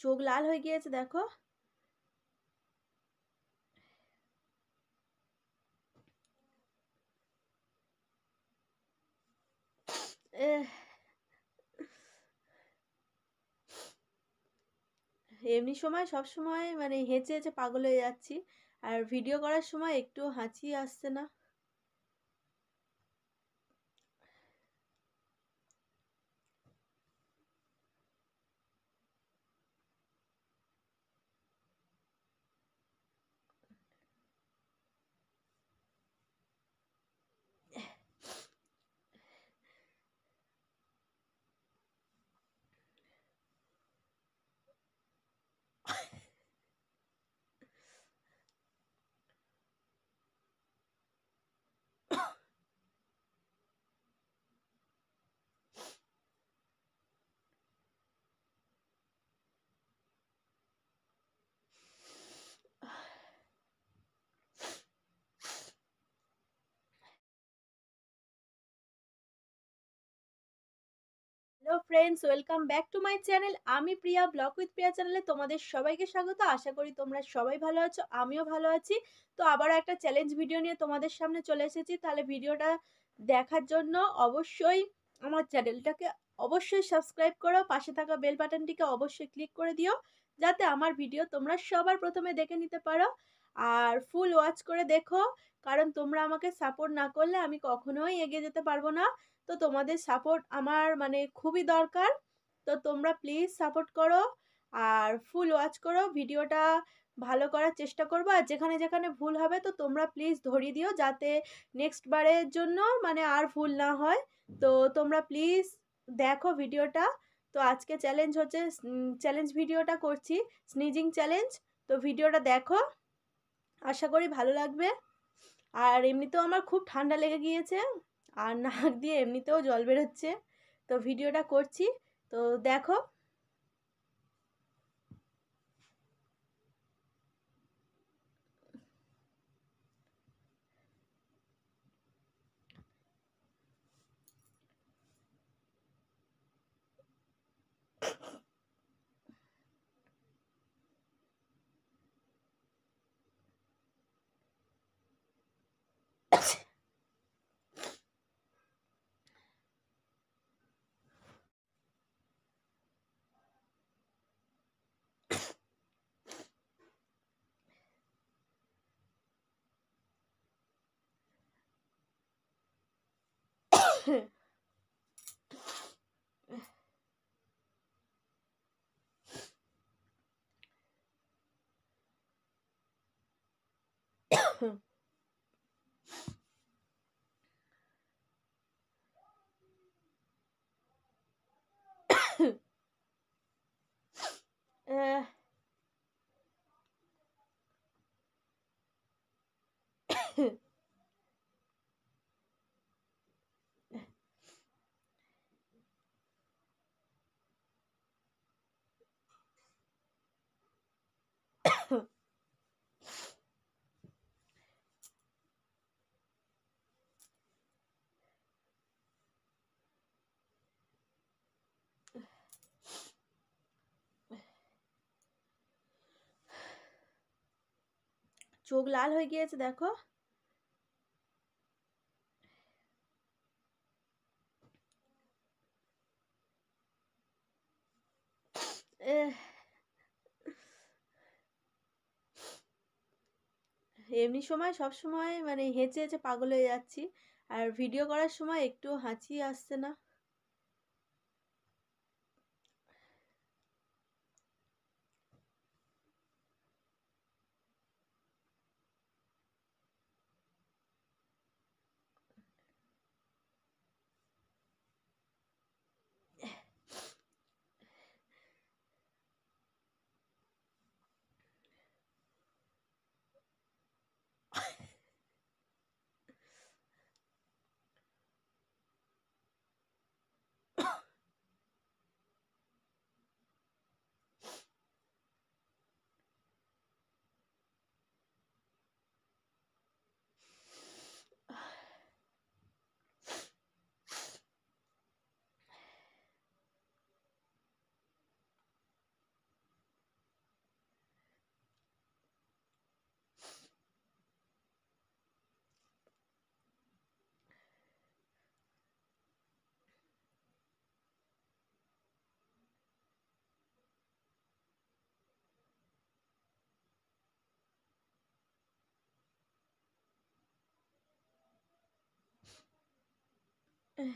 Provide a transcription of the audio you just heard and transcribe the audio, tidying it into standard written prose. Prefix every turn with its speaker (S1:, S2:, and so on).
S1: চোখ লাল হয়ে গিয়েছে দেখো। এমনি সময় সব সময় মানে হেঁচে হেঁচে পাগল হয়ে যাচ্ছি, আর ভিডিও করার সময় একটু হাঁচি আসছে না। Hello friends, welcome back to my channel. আমি প্রিয়া, ব্লগ উইথ প্রিয়া চ্যানেলে তোমাদের সবাইকে স্বাগত। আশা করি তোমরা সবাই ভালো আছো, আমিও ভালো আছি। তো আবারও একটা চ্যালেঞ্জ ভিডিও নিয়ে তোমাদের সামনে চলে এসেছি। তাহলে ভিডিওটা দেখার জন্য অবশ্যই আমার চ্যানেলটাকে অবশ্যই সাবস্ক্রাইব করো, পাশে থাকা বেল বাটনটিকে অবশ্যই ক্লিক করে দিও, যাতে আমার ভিডিও তোমরা সবার প্রথমে দেখে নিতে পারো। আর ফুল ওয়াচ করে দেখো, কারণ তোমরা আমাকে সাপোর্ট না করলে আমি কখনোই এগিয়ে যেতে পারবো না। তো তোমাদের সাপোর্ট আমার মানে খুবই দরকার। তো তোমরা প্লিজ সাপোর্ট করো আর ফুল ওয়াচ করো, ভিডিওটা ভালো করার চেষ্টা করবো। আর যেখানে যেখানে ভুল হবে তো তোমরা প্লিজ ধরিয়ে দিও, যাতে নেক্সট বারের জন্য মানে আর ভুল না হয়। তো তোমরা প্লিজ দেখো ভিডিওটা। তো আজকে চ্যালেঞ্জ হচ্ছে, চ্যালেঞ্জ ভিডিওটা করছি, স্নিজিং চ্যালেঞ্জ। তো ভিডিওটা দেখো, আশা করি ভালো লাগবে। আর এমনিতেও আমার খুব ঠান্ডা লেগে গিয়েছে, আর নাক দিয়ে এমনিতেও জল বেরোচ্ছে। তো ভিডিওটা করছি, তো দেখো। আহ, চোখ লাল হয়ে গিয়েছে দেখো। এমনি সময় সবসময় মানে হেঁচে, হেঁচে পাগল হয়ে যাচ্ছি। আর ভিডিও করার সময় একটুও হাঁচি আসছে না। এহ